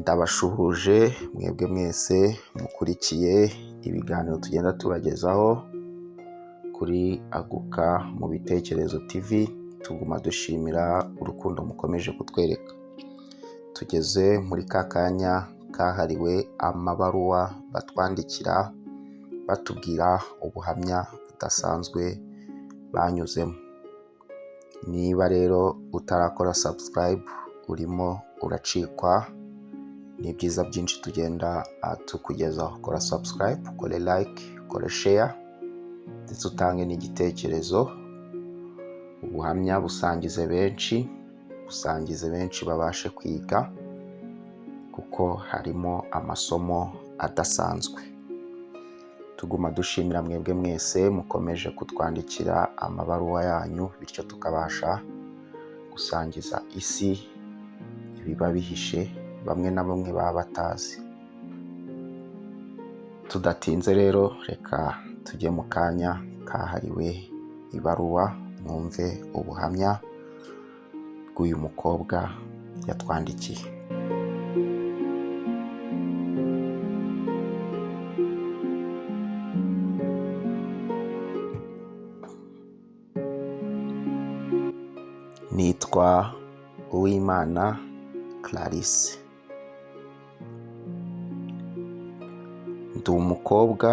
Ndabashuhuje mwebwe mwese mukurikiye ibiganiro tugenda tubagezaho kuri Aguka mu bitekerezo TV. Tuguma dushimira urukundo mukomeje kutwereka. Tugeze muri ka kanya kahariwe amabaruwa batwandikira batubwira ubuhamya budasanzwe banyuzemo. Niba rero utarakora subscribe urimo uracikwa ni byiza byinshi tugenda tukugezaho. Kora subscribe, kore like, kore share ndetse utange n'igitekerezo. Ubuhamya busangize benshi babashe kwiga kuko harimo amasomo adasanzwe. Tuguma dushimira mwebwe mwese mukomeje kutwandikira amabaruwa yanyu, bityo tukabasha gusangiza isi ibiba bihishe bamwe na bamwe baba batazi. Tudatinze rero reka tujye mu kanya kahariwe ibaruwa, mwumve ubuhamya bw'uyu mukobwa yatwandikiye. Nitwa Uwimana Clarisse. Ndi umukobwa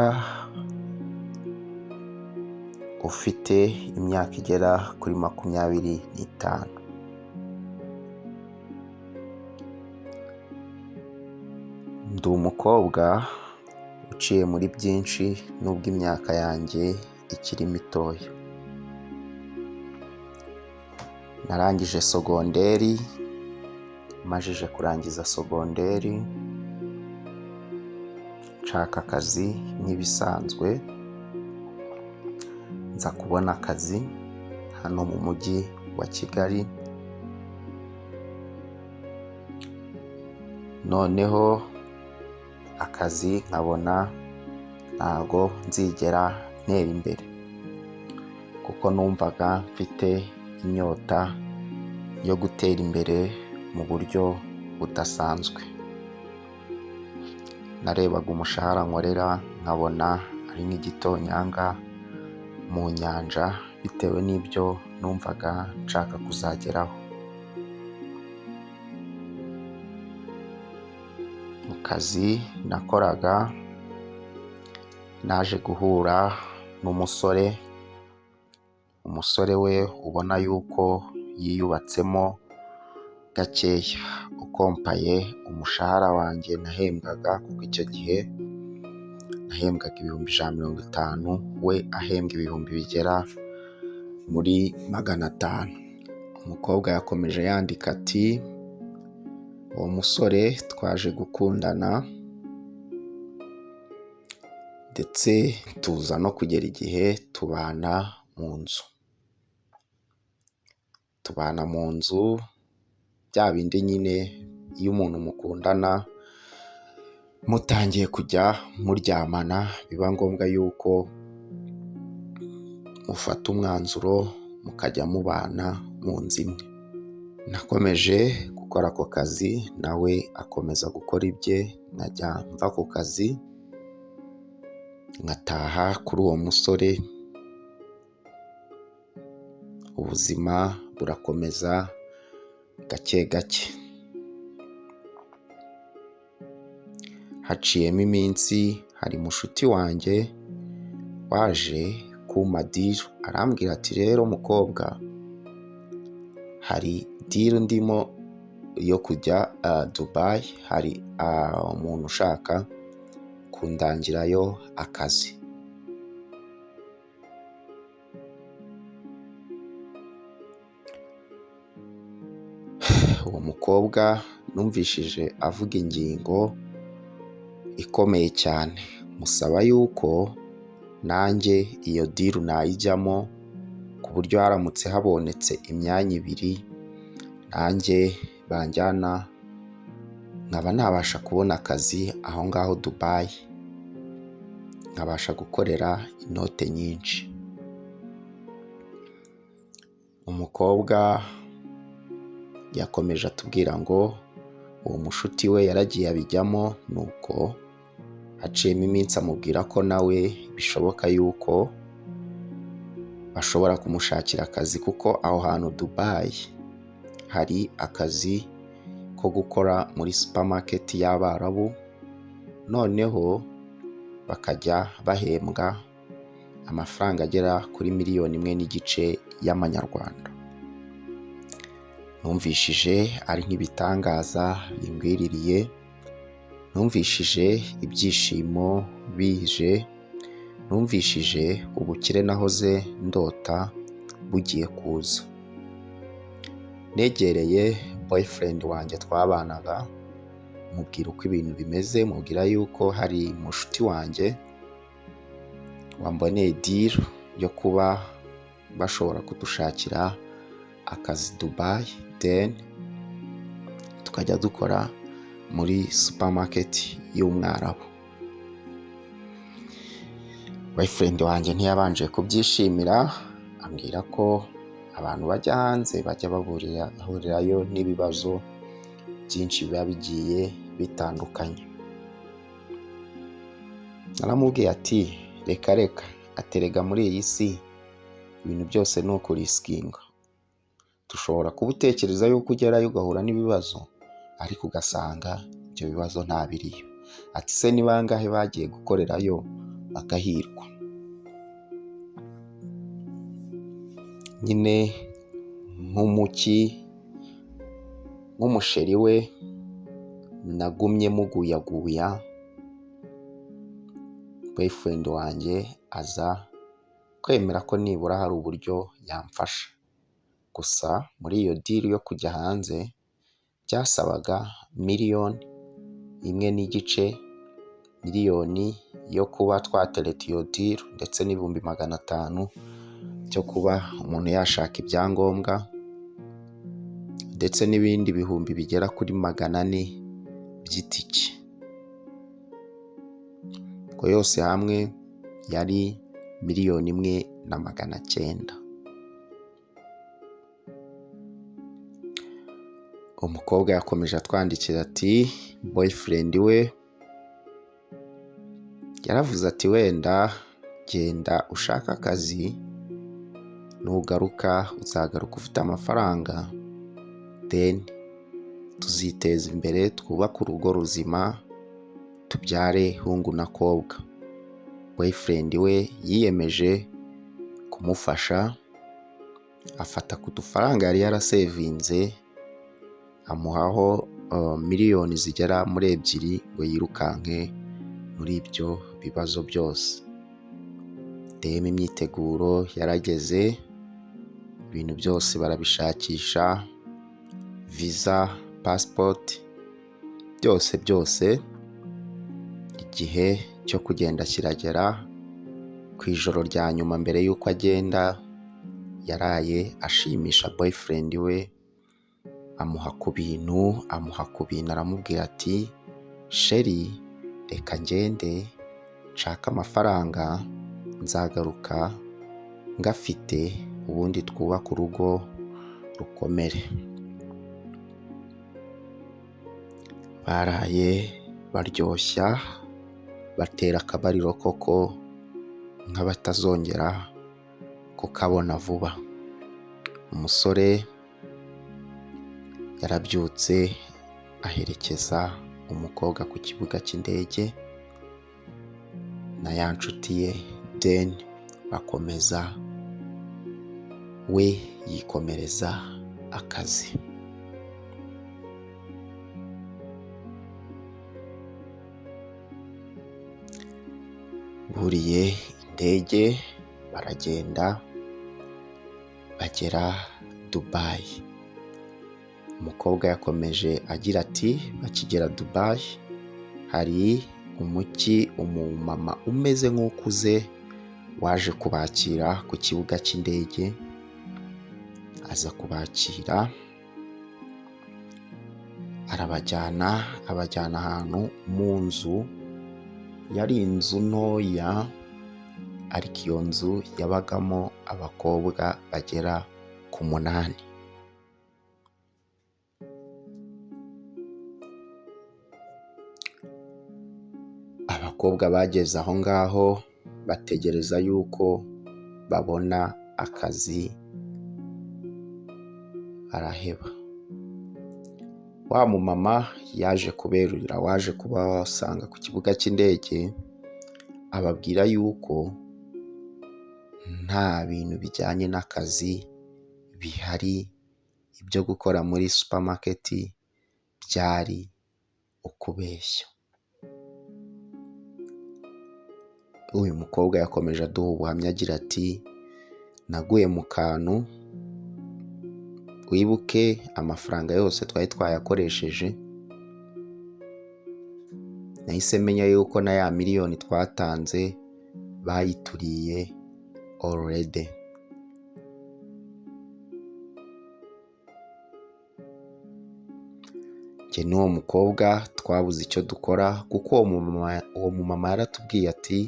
ufite imyaka igera kuri 25. Ndi umukobwa uciye muri byinshi nubwo imyaka yanjye ikiri mitoya. Narangije sogonderi, majije kurangiza sogonderi nshaka akazi nk'ibisanzwe. Nza kubona akazi hano mu mujyi wa Kigali. Noneho akazi nkabona ntago nzigera ntera imbere kuko numvaga mfite inyota yo gutera imbere mu buryo budasanzwe. Narebaga umushahara nkorera nkabona ari nk'igitonyanga mu nyanja bitewe n'ibyo numvaga nshaka kuzageraho. Mu kazi nakoraga naje guhura n'umusore we ubona yuko yiyubatsemo gakeya ukompaye umushahara wanjye nahembwaga, kuko icyo gihe nahembwaga 150, we ahembwa ibihumbi bigera muri 500. Umukobwa yakomeje yandika ati uwo musore twaje gukundana ndetse tuza no kugera igihe tubana mu nzu. Bya bindi nyine iyo umuntu mukundana mutangiye kujya muryamana biba ngombwa yuko mufata umwanzuro mukajya mubana mu nzu imwe. Nakomeje gukora ako kazi nawe akomeza gukora ibye, nkajya mva ku kazi ngataha kuri uwo musore. Ubuzima burakomeza gake gake. Haciyemo iminsi hari mushuti wanjye waje kumpa deal, arambwira ati rero mukobwa, hari deal ndimo yo kujya Dubai, hari umuntu ushaka kundangirayo akazi. Uwo mukobwa numvishije avuga ingingo ikomeye cyane, musaba yuko nanjye iyo deal nayijyamo ku buryo haramutse habonetse imyanya 2 nanjye banjyana nkaba nabasha kubona akazi aho ngaho Dubai, nkabasha gukorera inote nyinshi. Umukobwa yakomeje atubwira ngo uwo mushuti we yaragiye abijyamo, nuko haciyemo iminsi amubwira ko nawe bishoboka yuko bashobora kumushakira akazi, kuko aho hantu Dubai hari akazi ko gukora muri supermarket y'Abarabu, noneho bakajya bahembwa amafaranga agera kuri 1.5 miliyoni y'amanyarwanda. Numvishije ari nk'ibitangaza bingwiririye, numvishije ibyishimo bije, numvishije ubukire nahoze ndota bugiye kuza. Negereye boyfriend wanjye twabanaga, mubwira uko ibintu bimeze, mubwira yuko hari mushuti wanjye wamboneye deal yo kuba bashobora kudushakira akazi Dubai, then tukajya dukora muri supermarket y'Umwarabu. Boyfriend wanjye ntiyabanje kubyishimira, ambwira ko abantu bajya hanze bajya bahurirayo n'ibibazo byinshi biba bigiye bitandukanye. Naramubwiye ati reka aterega muri iyi si ibintu byose ni ukurisikinga. Dushobora kuba utekereza yuko ugerayo ugahura n'ibibazo, ariko ugasanga ibyo bibazo nta biriyo. Ati se ni bangahe bagiye gukorerayo bagahirwa? Nyine nk'umusheri we nagumye muguyaguya, boyfriend wanjye aza kwemera ko nibura hari uburyo yamfasha. Gusa muri iyo deal yo kujya hanze byasabaga 1.5 miliyoni yo kuba twatereta iyo deal, ndetse n'ibihumbi 500 cyo kuba umuntu yashaka ibyangombwa, ndetse n'ibindi bihumbi bigera kuri 400 by'itike. Ko yose hamwe yari 1,900,000. Umukobwa yakomeje atwandikira ati boyfriend we yaravuze ati wenda genda ushaka akazi, nugaruka uzagaruka ufite amafaranga, then tuziteza imbere, twubake urugo ruzima, tubyare hungu na kobwa. Boyfriend we yiyemeje kumufasha, afata ku dufaranga yari yarasevinze amuhaho miliyoni zigera muri 2 ngo yirukanke muri ibyo bibazo byose. Deme imyiteguro yarageze, ibintu byose barabishakisha, visa, passport, byose. Igihe cyo kugenda kiragera, ku ijoro rya nyuma mbere y'uko agenda yaraye ashimisha boyfriend we, amuha ku bintu, aramubwira ati sheri reka ngende nshaka amafaranga, nzagaruka ngafite, ubundi twubaka urugo rukomere. Baraye baryoshya, batera akabariro koko nk'abatazongera kukabona vuba. Umusore yarabyutse aherekeza umukobwa ku kibuga cy'indege na ya nshuti ye, then bakomeza, we yikomereza akazi. Buriye indege baragenda bagera Dubai. Umukobwa yakomeje agira ati bakigera Dubai hari umumama umeze nk'ukuze waje kubakira ku kibuga cy'indege, aza kubakira abajyana ahantu mu nzu, yari inzu ntoya, ariko iyo nzu yabagamo abakobwa bagera ku 8. umukobwa bageze aho ngaho bategereza yuko babona akazi, araheba. Wa mumama yaje kuberurira, waje kubasanga ku kibuga cy'indege, ababwira yuko nta bintu bijyanye n'akazi bihari, ibyo gukora muri supermarket byari ukubeshya. Uyu mukobwa yakomeje aduha ubuhamya agira ati, naguye mu kantu, wibuke amafaranga yose twari twayakoresheje, nahise menya yuko na ya miliyoni twatanze bayituriye already. Njye n'uwo mukobwa twabuze icyo dukora, kuko uwo mumama yaratubwiye ati,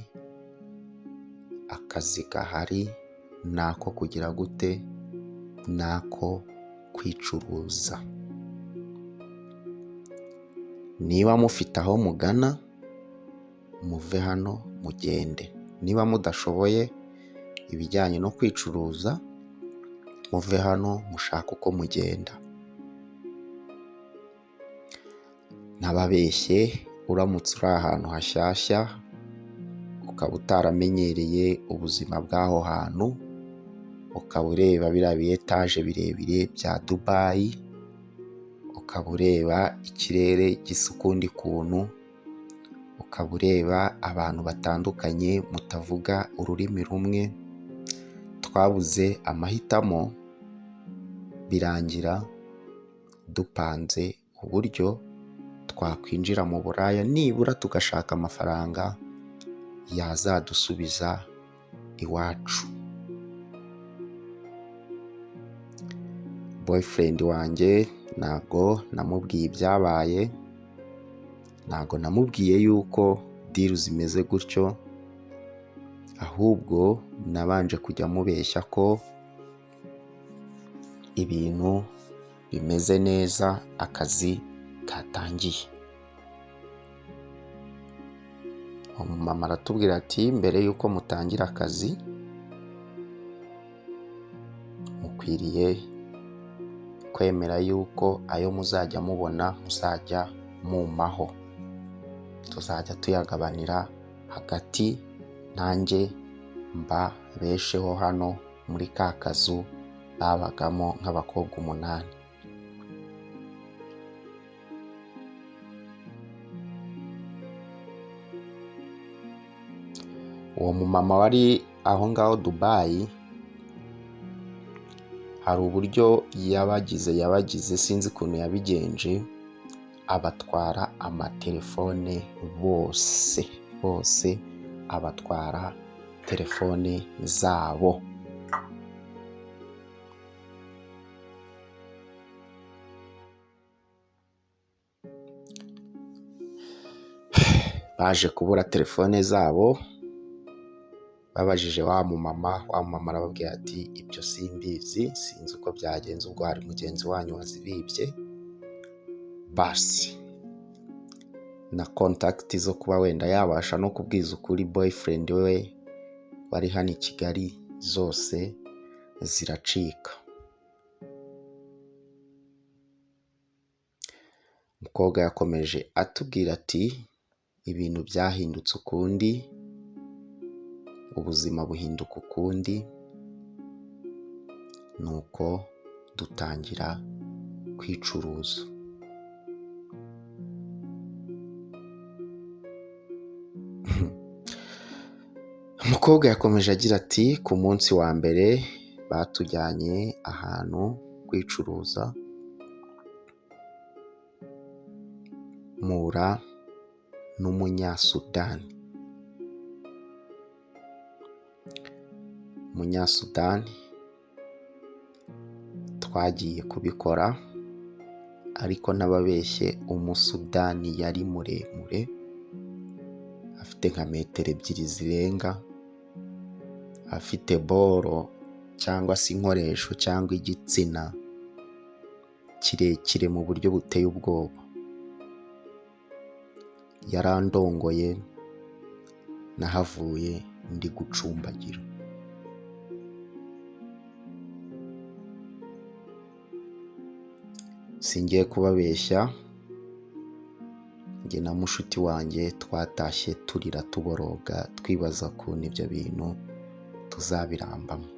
akazi gahari nako kugira gute, nako kwicuruza. Niba mufite aho mugana, muve hano mugende. Niba mudashoboye ibijyanye no kwicuruza, muve hano mushake uko mugenda. Ntababeshye, uramutse uri ahantu hashyashya ukaba utaramenyereye ubuzima bw'aho hantu, ukaba ureba biriya bi etaje birebire bya Dubai, ukaba ureba ikirere gisa ukundi kuntu, ukaba ureba abantu batandukanye mutavuga ururimi rumwe, twabuze amahitamo, birangira dupanze uburyo twakwinjira mu buraya, nibura tugashaka amafaranga yazadusubiza iwacu. Boyfriend wanjye ntabwo namubwiye ibyabaye, ntabwo namubwiye yuko deal zimeze gutyo, ahubwo nabanje kujya mubeshya ko ibintu bimeze neza, akazi katangiye. Umumama aratubwira ati, mbere yuko mutangira akazi mukwiriye kwemera yuko ayo muzajya mubona muzajya mumaho, tuzajya tuyagabanira hagati, nanjye mbabesheho hano muri ka kazu babagamo nk'abakobwa 8. Uwo mumama wari aho ngaho Dubai, hari uburyo yabagize sinzi ukuntu yabigenje, abatwara amatelefone bose abatwara telefone zabo. Baje kubura telefone zabo, babajije wa mumama arababwira ati, ibyo simbizi, sinzi uko byagenze, ubwo hari mugenzi wanyu wazibibye. Basi na contact zo kuba wenda yabasha no kubwiza ukuri boyfriend we wari hano i Kigali zose ziracika. Umukobwa yakomeje atubwira ati, ibintu byahindutse ukundi, ubuzima buhinduka ukundi, nuko dutangira kwicuruza. Umukobwa yakomeje agira ati, ku munsi wa mbere batujyanye ahantu kwicuruza, mpura n'umunyasudani. Umunyasudani twagiye kubikora, ariko n'ababeshye, umusudani yari muremure, afite nka metero 2 zirenga, afite boro cyangwa se inkoresho cyangwa igitsina kirekire mu buryo buteye ubwoba. Yarandongoye nahavuye ndi gucumbagira. Singiye kubabeshya, njye na mushuti wanjye twatashye turira tuboroga twibaza ukuntu ibyo bintu tuzabirambamo.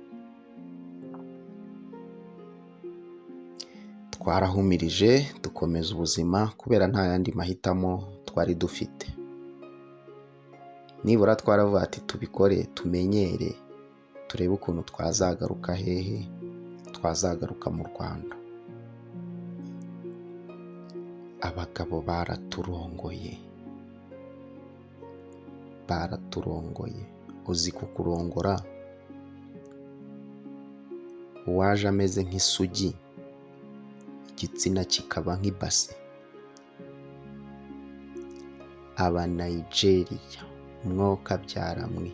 Twarahumirije dukomeza ubuzima kubera nta yandi mahitamo twari dufite. Nibura twaravuga ati tubikore tumenyere, turebe ukuntu twazagaruka hehe, twazagaruka mu Rwanda. Abagabo baraturongoye. Uzi kukurongora, uwaje ameze nk'isugi, igitsina kikaba nk'ibase. Aba Nigeria mwoka byaramwe.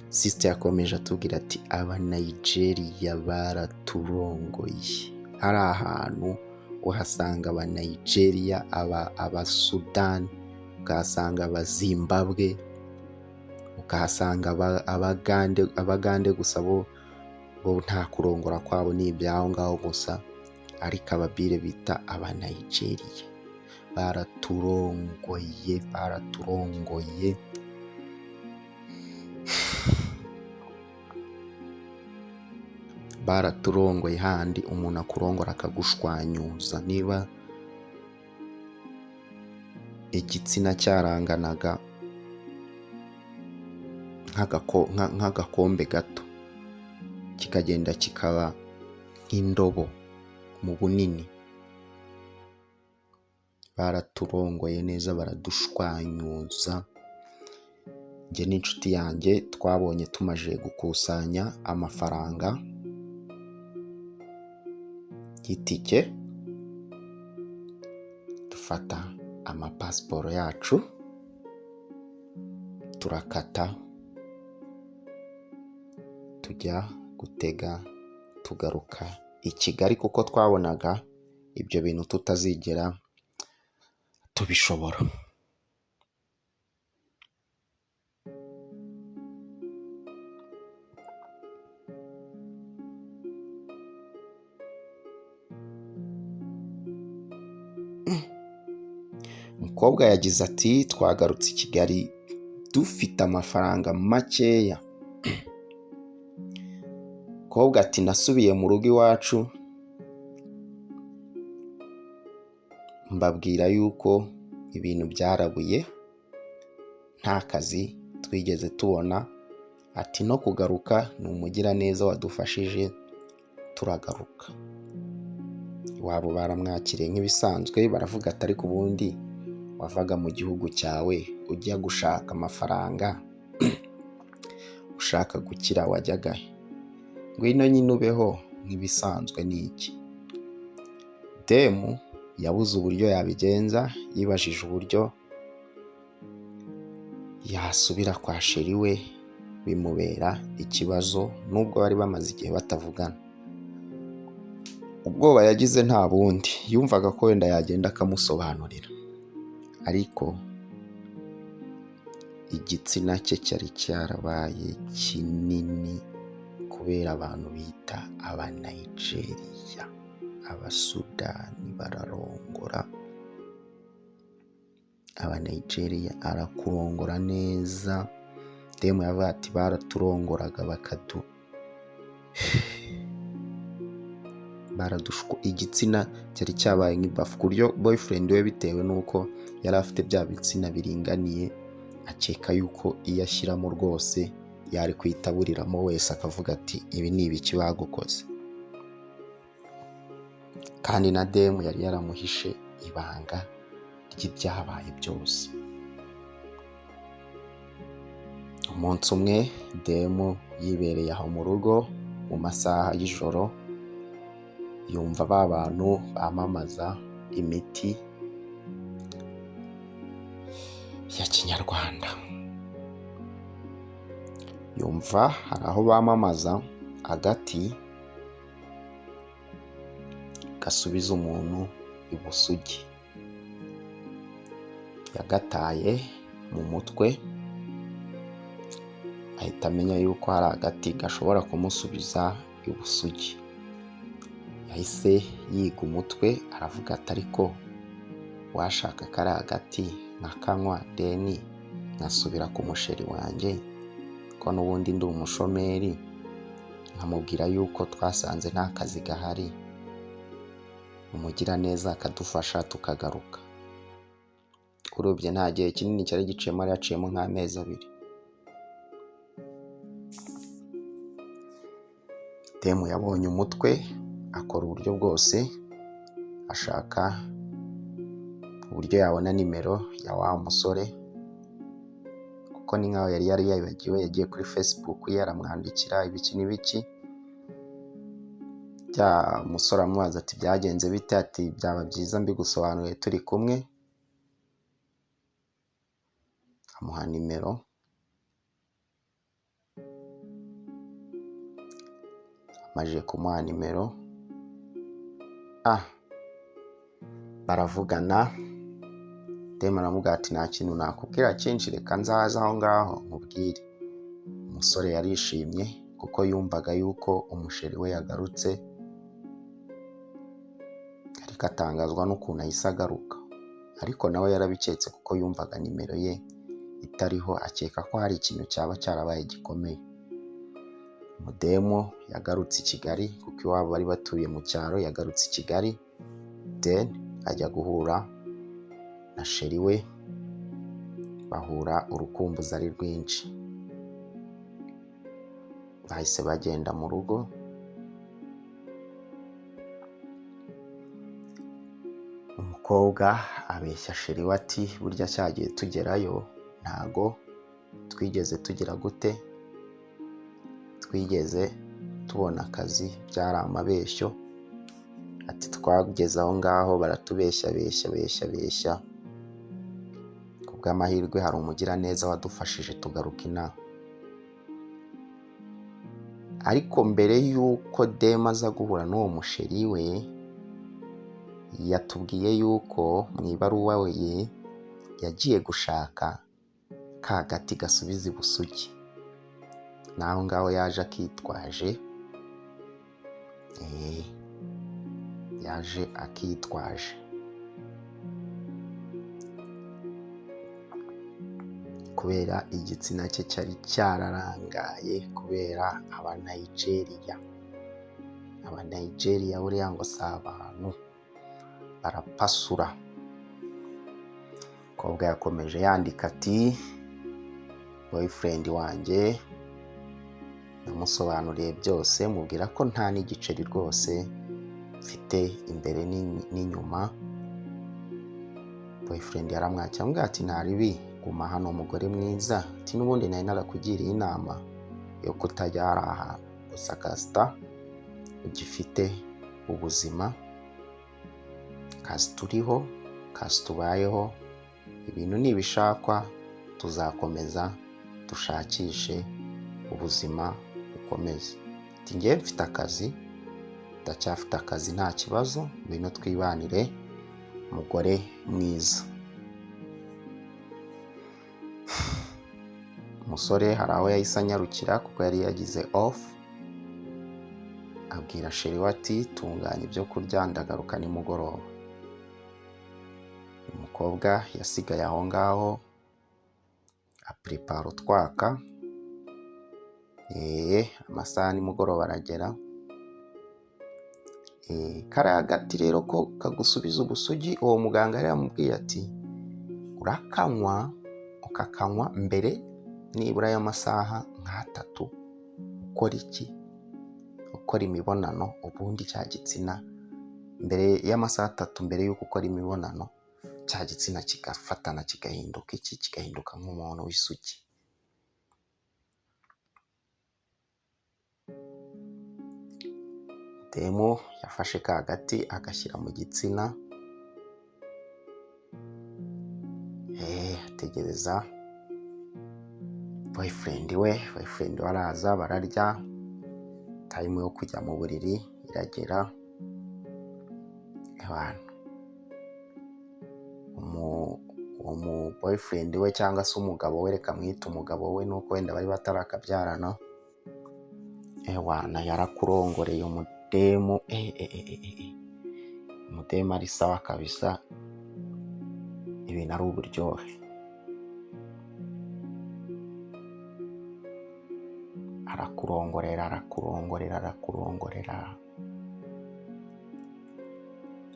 Sister yakomeje atubwira ati aba Nigeria baraturongoye. Hari ahantu uhasanga aba Nigeria, aba Sudan, ukahasanga aba Zimbabwe, ukahasanga abagande gusa bo nta kurongora kwabo ni ibyaho ngaho gusa, ariko ababire bita aba Nigeria baraturongoye. Baraturongoye handi umuntu akurongora akagushwanyuza. Niba igitsina cyaranganaga nk'agakombe gato, kikagenda kikaba nk'indobo mu bunini. Baraturongoye neza, baradushwanyuza. Njye n'inshuti yanjye twabonye tumaje gukusanya amafaranga y'itike, dufata amapasiporo yacu turakata, tujya gutega tugaruka i Kigali, kuko twabonaga ibyo bintu tutazigera tubishobora. Umukobwa yagize ati twagarutse i Kigali dufite amafaranga makeya. Umukobwa ati nasubiye mu rugo iwacu mbabwira yuko ibintu byarabuye, nta kazi twigeze tubona. Ati no kugaruka ni umugiraneza wadufashije turagaruka. Iwabo baramwakiriye nk'ibisanzwe, baravuga ati ariko ubundi wavaga mu gihugu cyawe ujya gushaka amafaranga, ushaka gukira wajyaga he? Ngwino nyine ubeho nk'ibisanzwe ni iki? Demu yabuze uburyo yabigenza, yibajije uburyo yasubira kwa sheri we, bimubera ikibazo nubwo bari bamaze igihe batavugana. Ubwoba yagize nta bundi, yumvaga ko wenda yagenda akamusobanurira, ariko igitsina cye cyari cyarabaye kinini kubera abantu bita aba Nigeria. Aba Sudani bararongora, aba Nigeria arakurongora neza. Demu yavuga ati baraturongoraga igitsina cyari cyabaye nk'ibafu, ku buryo boyfriend we bitewe n'uko yari afite bya bitsina biringaniye, akeka yuko iyo ashyiramo rwose yari kwita buriramo wese akavuga ati ibi ni ibiki bagukoze. Kandi na Demu yari yaramuhishe ibanga ry'ibyabaye byose. Umunsi umwe Demu yibereye aho mu rugo mu masaha y'ijoro, yumva ba bantu bamamaza imiti ya kinyarwanda. Yumva hari aho bamamaza agati gasubiza umuntu ibusugi. Yagataye mu mutwe, ahita amenya yuko hari agati gashobora kumusubiza ibusugi. Yahise yiga umutwe aravuga ati ariko washaka kari agati nkakanywa deni nkasubira ku musheri wanjye ko n'ubundi ndi umushomeri, nkamubwira yuko twasanze nta kazi gahari, umugira neza akadufasha tukagaruka. Urubye nta gihe kinini cyari giciyemo, yari yaciyemo nk'amezi 2. Demu yabonye umutwe, akora uburyo bwose, ashaka uburyo yabona nimero ya wa musore, kuko ni nkaho yari yabibagiwe. Yagiye kuri Facebook ye aramwandikira ibiki n'ibiki. Bya musore amubaza ati byagenze bite, ati byaba byiza mbigusobanuriye turi kumwe. Amuha nimero, amaze kumuha nimero baravugana. Demu aramubwira ati nta kintu nakubwira cyinshi, reka nzaza aho ngaho nkubwire. Umusore yarishimye kuko yumvaga yuko umusheri we yagarutse, ariko atangazwa n'ukuntu ahise agaruka. Ariko nawe yarabiketse kuko yumvaga nimero ye itariho, akeka ko hari ikintu cyaba cyarabaye gikomeye. Umudemu yagarutse i Kigali kuko iwabo bari batuye mu cyaro. Yagarutse i Kigali, then ajya guhura na sheri we, bahura urukumbuzi ari rwinshi. Bahise bagenda mu rugo. Umukobwa abeshya sheri we ati burya cyagiye tugerayo ntago twigeze tugira gute, twigeze tubona akazi, byari amabeshyo. Ati twageze aho ngaho baratubeshya. Kubw'amahirwe hari umugiraneza wadufashije tugaruka inaha. Ariko mbere yuko Demu aza guhura n'uwo musheri we, yatubwiye yuko mu ibaruwa ye yagiye gushaka ka gati gasubiza ibusugi. Naho ngaho yaje akitwaje. Kubera igitsina cye cyari cyararangaye, kubera Abanigeria buriya ngo si abantu, barapasura. Umukobwa yakomeje yandika ati boyfriend wanjye namusobanuriye byose, mubwira ko nta n'igiceri rwose mfite imbere n'inyuma. Boyfriend yaramwakira amubwira ati ntaribi, guma hano mugore mwiza, ati n'ubundi nari narakugiriye inama yo kutajya hari ahantu gusa kasita ugifite ubuzima, kasi turiho, kasi tubayeho, ibintu nibishakwa tuzakomeza dushakishe ubuzima bukomeze. Ati ngiye mfite akazi, ndacyafite akazi nta kibazo, ngwino twibanire mugore mwiza. Umusore hari aho yahise anyarukira kuko yari yagize off, abwira sheri we ati tunganya ibyo kurya ndagaruka nimugoroba. Umukobwa yasigaye aho ngaho aprepara utwaka. Amasaha nimugoroba aragera. Kariya gati rero ko kagusubiza ubusugi, uwo muganga yari yamubwiye ati urakanywa, ukakanywa mbere nibura y'amasaha nk'3. Ukora iki? Ukora imibonano, ubundi cya gitsina mbere y'amasaha 3 mbere y'uko ukora imibonano, cya gitsina kigafatana kigahinduka nk'umuntu w'isugi. Demu yafashe ka gati agashyira mu gitsina, ategereza boyfriend we araza, bararya, time yo kujya mu buriri iragera. uwo mu boyfriend we cyangwa se umugabo we, reka mwita umugabo we nuko wenda bari batarakabyarana, ewana yarakurongoreye umudemu, umudemu ari sawa kabisa, ibintu ari uburyohe. Arakurongorera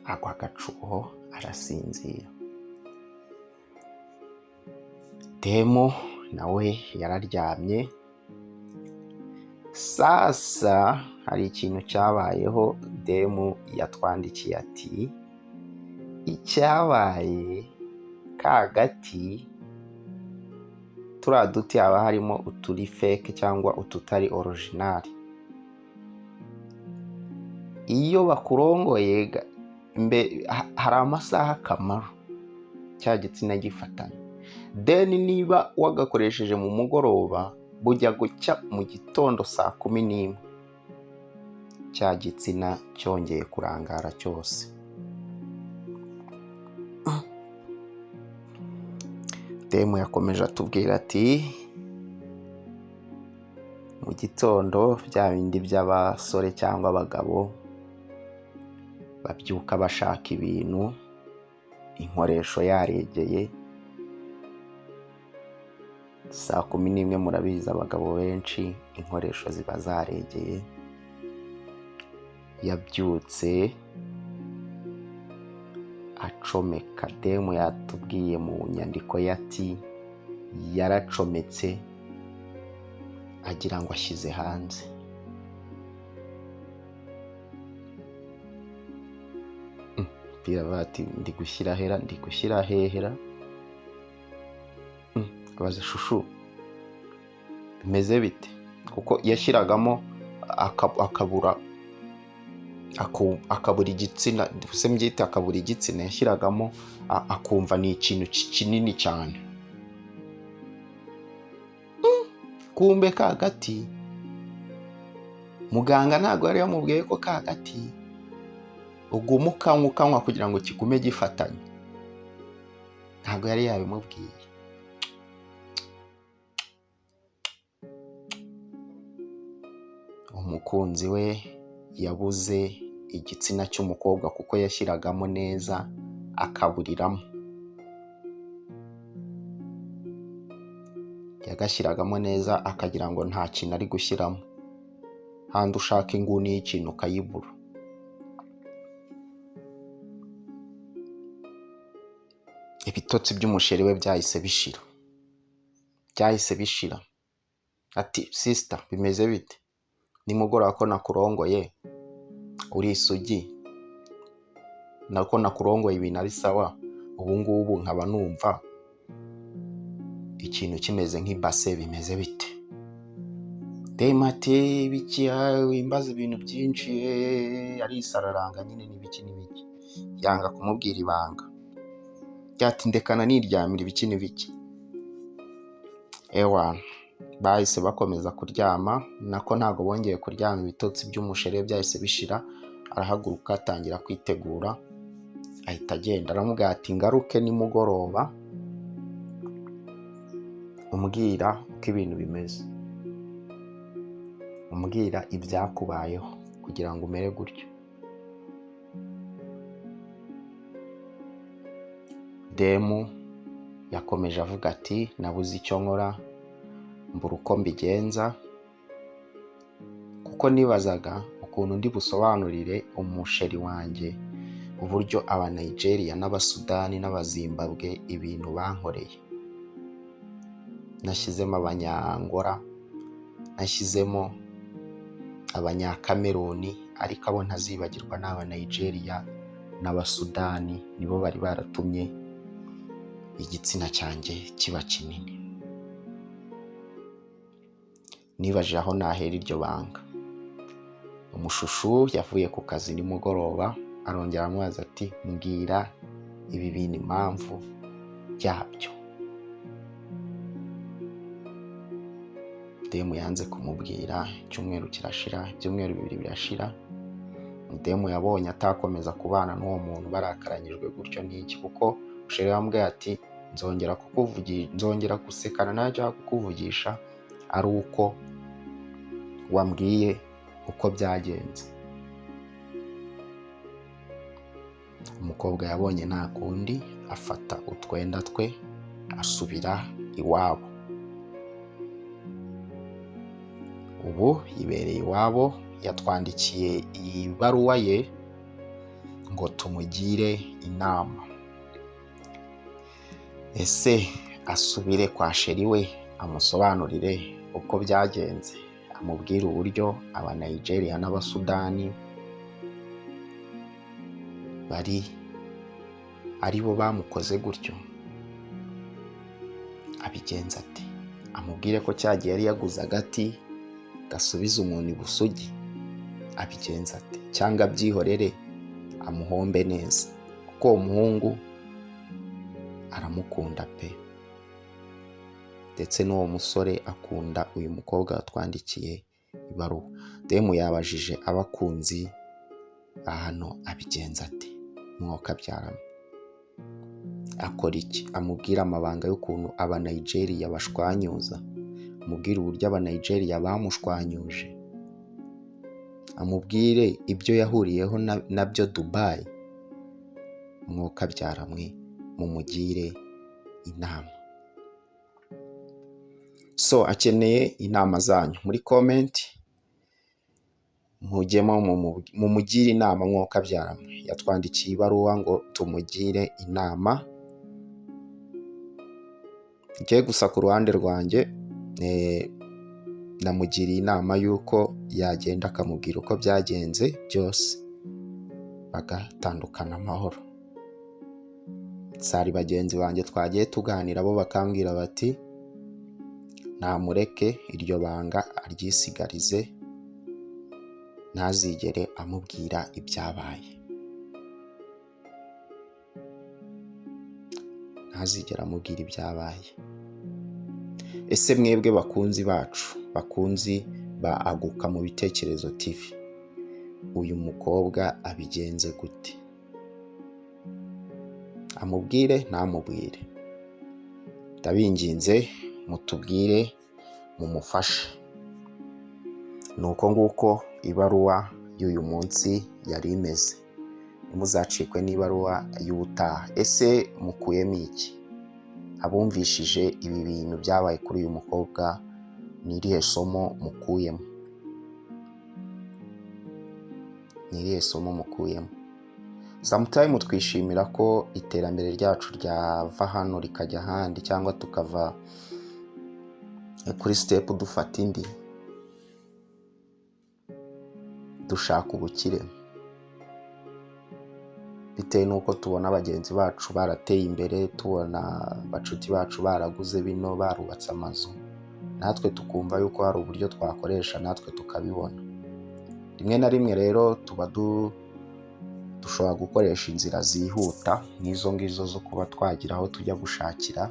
agwa agacuho arasinzira. Demu nawe yararyamye. Sasa hari ikintu cyabayeho, demu yatwandikiye ati icyabaye kagati turiya duti haba harimo uturi fake cyangwa ututari original. Iyo bakurongoye hari amasaha akamaro cya gitsina gifatanye, then niba wagakoresheje mu mugoroba bujya gucya mu gitondo 11:00 cya gitsina cyongeye kurangara cyose. Demu yakomeje atubwira ati mu gitondo bya bindi by'abasore cyangwa abagabo babyuka bashaka ibintu, inkoresho yaregeye 11:00 murabizi abagabo benshi inkoresho ziba zaregeye. Yabyutse acomeka. Demu yatubwiye mu nyandiko yati yaracometse agira ngo ashyize hanze. Bati ndi gushyira hehera. Abaza shushu bimeze bite, kuko yashyiragamo akabura igitsina, se mbyita akabura igitsina, yashyiragamo akumva ni ikintu kinini cyane. Kumbe kagati muganga ntabwo yari yamubwiye ko kagati uguma ukanywa kugira ngo kigume gifatanye, ntabwo yari yabimubwiye. Umukunzi we yabuze igitsina cy'umukobwa kuko yashyiragamo neza akaburiramo, yagashyiragamo neza akagira ngo nta kintu ari gushyiramo, handi ushaka inguni y'ikintu ukayibura. Ibitotsi by'umusheri we byahise bishira. Ati sister bimeze bite, nimugoroba ko nakurongoye uri isugi, nako nakurongoye ibintu ari sawa, ubu ngubu nkaba numva ikintu kimeze nk'ibase, bimeze bite? Demate biki wimbaza ibintu byinshi, arisararanga nyine n'ibiki yanga kumubwira ibanga. Byati ndekana niryamira ibiki. Ewa bahise bakomeza kuryama, nako ntago bongeye kuryama, ibitotsi by'umusheri byahise bishira. Arahaguruka atangira kwitegura ahita agenda. Aramubwira ati ngaruke nimugoroba umbwira uko ibintu bimeze, umbwira ibyakubayeho kugira ngo umere gutyo. Demu yakomeje avuga ati nabuze icyo nkora, mbura uko mbigenza, kuko nibazaga ukuntu ndi busobanurire umusheri wanjye uburyo aba Nigeria n'abasudani n'abazimbabwe ibintu bankoreye. Nashyizemo abanyangora, nashyizemo abanyakameruni, ariko abo ntazibagirwa n'aba Nigeria n'abasudani, nibo bari baratumye igitsina cyanjye kiba kinini. Nibajije aho nahera iryo banga. Umushushu yavuye ku kazi nimugoroba, arongera amubaza ati mbwira ibi bintu impamvu byabyo. Demu yanze kumubwira. Icyumweru kirashira, ibyumweru 2 birashira. Demu yabonye atakomeza kubana n'uwo muntu barakaranyijwe gutyo n'iki, kuko usheri yambwiye ati nzongera gusekana nawe cyangwa kukuvugisha ari uko wambwiye uko byagenze. Umukobwa yabonye nta kundi, afata utwenda twe asubira iwabo. Ubu yibereye iwabo, yatwandikiye iyi baruwa ye ngo tumugire inama. Ese asubire kwa sheri we amusobanurire uko byagenze, amubwire uburyo aba Nigeria n'Abasudani ari bo bamukoze gutyo, abigenza ate? Amubwire ko cyagiye yari yaguze agati gasubiza umuntu ibusugi, abigenza ate? Cyangwa abyihorere amuhombe neza, kuko uwo muhungu aramukunda pe, ndetse n'uwo musore akunda uyu mukobwa watwandikiye ibaruwa. Demu yabajije abakunzi ba hano, abigenza ate? Mwoka byaramo akora iki? Amubwire amabanga y'ukuntu aba Nigeria bashwanyuza, amubwire uburyo aba Nigeria bamushwanyuje, amubwire ibyo yahuriyeho nabyo Dubai. Mwoka byaramwe, mumugire inama. So akeneye inama zanyu muri comment, mujyemo mumugire inama. Mwoka byaramwe yatwandikiye ibaruwa ngo tumugire inama. Ngiye gusa ku ruhande rwanjye namugiriye inama y'uko yagenda akamubwira uko byagenze byose, bagatandukana amahoro. Sari bagenzi banjye twagiye tuganira, bo bakambwira bati namureke iryo banga aryisigarize, ntazigere amubwira ibyabaye, ntazigera amubwira ibyabaye. Ese mwebwe bakunzi bacu, bakunzi ba Aguka mu Bitekerezo TV, uyu mukobwa abigenze gute? Amubwire ntamubwire? Ndabinginze mutubwire, mumufashe. Nuko nguko ibaruwa y'uyu munsi yari imeze. Ntimuzacikwe n'ibaruwa y'ubutaha. Ese mukuyemo iki? Abumvishije ibi bintu byabaye kuri uyu mukobwa, ni irihe somo mukuyemo? Ni irihe somo mukuyemo? Sometimes twishimira ko iterambere ryacu ryava hano rikajya ahandi, cyangwa tukava kuri step dufata indi, dushaka ubukire bitewe n'uko tubona bagenzi bacu barateye imbere, tubona bacuti bacu baraguze bino, barubatse amazu, natwe tukumva yuko hari uburyo twakoresha natwe tukabibona. Rimwe na rimwe rero tuba dushobora gukoresha inzira zihuta n'izo ngizo zo kuba twagira aho tujya gushakira,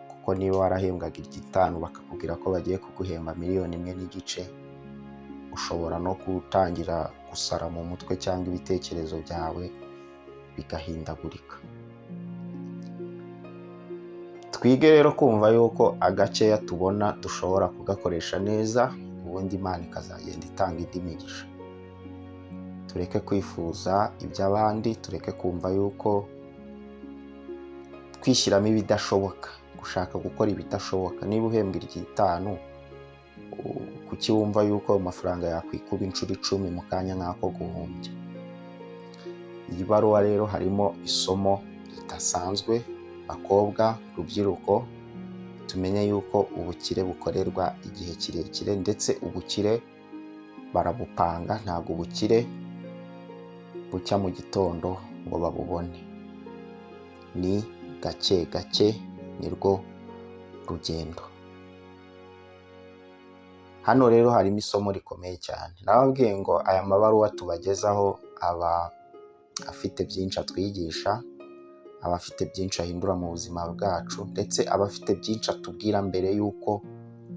kuko niba warahembwaga $5 bakakubwira ko bagiye kuguhemba $1.5 ushobora no gutangira gusara mu mutwe, cyangwa ibitekerezo byawe bigahindagurika. Twige rero kumva yuko agakeya tubona dushobora kugakoresha neza, ubundi Imana ikazagenda itanga indi migisha. Tureke kwifuza iby'abandi, tureke kumva yuko twishyiramo ibidashoboka, gushaka gukora ibidashoboka. Niba uhembwa $5, kuki wumva yuko amafaranga yakwikuba inshuro 10 mu kanya nk'ako guhumbya? Iyi baruwa rero harimo isomo ridasanzwe. Bakobwa, rubyiruko, tumenye yuko ubukire bukorerwa igihe kirekire, ndetse ubukire barabupanga, ntabwo ubukire bucya mu gitondo ngo babubone. Ni gake gake, nirwo rugendo. Hano rero harimo isomo rikomeye cyane. Nababwiye ngo aya mabaruwa tubagezaho aba afite byinshi atwigisha, aba afite byinshi ahindura mu buzima bwacu, ndetse aba afite byinshi atubwira mbere yuko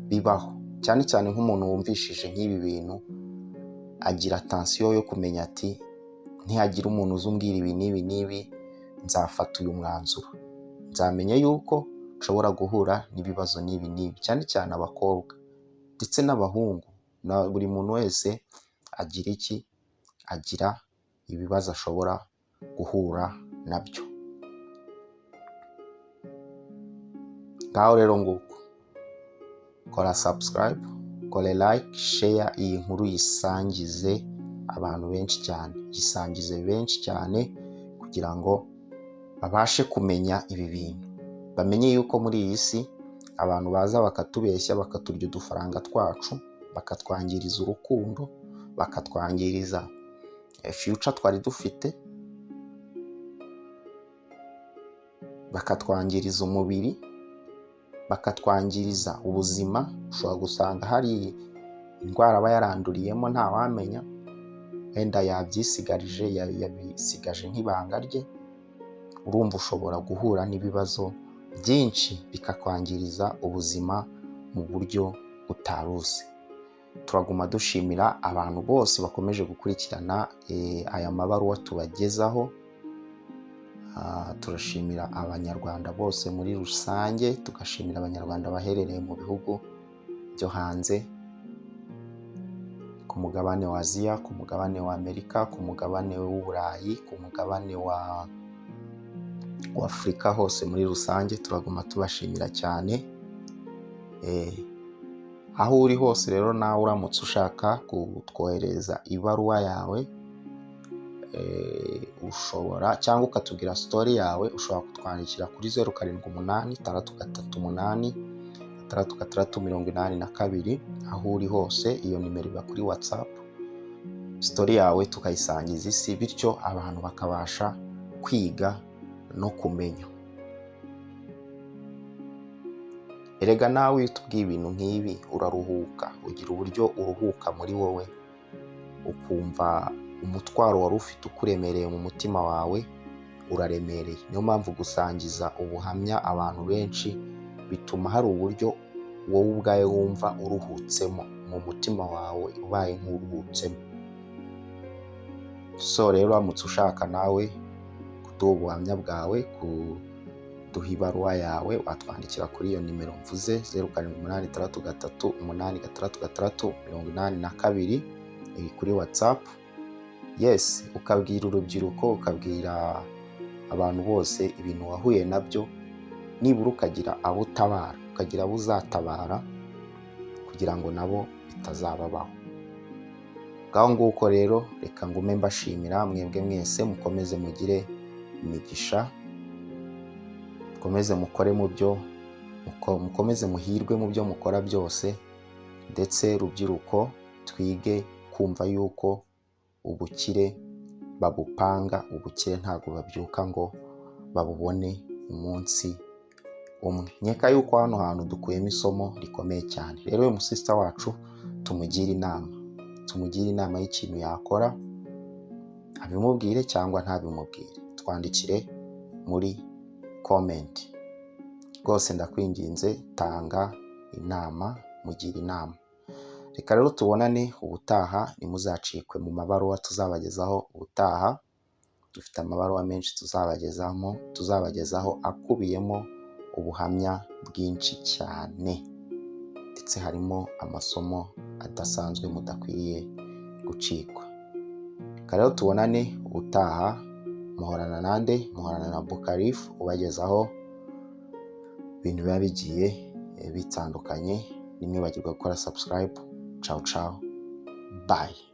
bibaho. Cyane cyane nk'umuntu wumvishije nk'ibi bintu, agira attention yo kumenya ati ntihagira umuntu uzumbwira ibi n'ibi n'ibi, nzafata uyu mwanzuro. nzamenya yuko nshobora guhura n'ibibazo n'ibi n'ibi, cyane cyane abakobwa ndetse n'abahungu. Na buri muntu wese agira ibibazo ashobora guhura nabyo. Ngaho rero nguko, kora subscribe, kora like, share iyi nkuru, yisangize abantu benshi cyane, yisangize benshi cyane kugira ngo babashe kumenya ibi bintu, bamenye yuko muri iyi si abantu baza bakatubeshya, bakaturya udufaranga twacu, bakatwangiriza urukundo, bakatwangiriza future twari dufite, bakatwangiriza umubiri, bakatwangiriza ubuzima. Ushobora gusanga hari indwara aba yaranduriyemo ntawamenya, wenda yabisigaje nk'ibanga rye. Urumva ushobora guhura n'ibibazo byinshi bikakwangiriza ubuzima mu buryo utaruzi. Turaguma dushimira abantu bose bakomeje gukurikirana aya mabaruwa tubagezaho. Turashimira abanyarwanda bose muri rusange, tugashimira abanyarwanda baherereye mu bihugu byo hanze, ku mugabane wa Aziya, ku mugabane wa Amerika, ku mugabane w'Uburayi, ku mugabane wa Afurika, hose muri rusange turaguma tubashimira cyane. Aho uri hose rero, nawe uramutse ushaka kutwohereza ibaruwa yawe, ushobora cyangwa ukatubwira story yawe, ushobora kutwandikira kuri 0786386682. aho uri hose, iyo nimero iba kuri WhatsApp. Story yawe tukayisangiza isi, bityo abantu bakabasha kwiga no kumenya. Erega nawe iyo utubwiye ibintu nk'ibi uraruhuka, ugira uburyo uruhuka muri wowe, ukumva umutwaro wari ufite ukuremereye mu mutima wawe uraremereye. Niyo mpamvu gusangiza ubuhamya abantu benshi bituma hari uburyo wowe ubwawe wumva uruhutsemo mu mutima wawe, ubaye nk'uruhutsemo. So rero uramutse ushaka nawe kuduha ubuhamya bwawe, kuduha ibaruwa yawe, watwandikira kuri iyo nimero mvuze 0786386682 iri kuri WhatsApp. Yes, ukabwira urubyiruko, ukabwira abantu bose ibintu wahuye nabyo, nibura ukagira abo utabara, ukagira abo uzatabara kugira ngo nabo bitazababaho. Ngaho nguko rero, reka ngume mbashimira mwebwe mwese, mukomeze mugire imigisha, mukomeze mukore mu byo, mukomeze muhirwe mu byo mukora byose, ndetse rubyiruko twige kumva yuko ubukire babupanga, ubukire ntabwo babyuka ngo babubone umunsi umwe. Nkeka yuko hano hantu dukuyemo isomo rikomeye cyane. Rero uyu musista wacu tumugire inama y'ikintu yakora, abimubwire cyangwa ntabimubwire, twandikire muri comment. Rwose ndakwinginze, tanga inama, mugire inama. Reka rero tubonane ubutaha, nimuzacikwe mu mabaruwa tuzabagezaho ubutaha. Dufite amabaruwa menshi tuzabagezaho akubiyemo ubuhamya bwinshi cyane, ndetse harimo amasomo adasanzwe mudakwiriye gucikwa. Reka rero tubonane ubutaha. Muhorana nande, muhorana na Bukarif ubagezaho ibintu biba bigiye bitandukanye. Nimwibagirwa gukora subscribe. Ciao ciao, bye.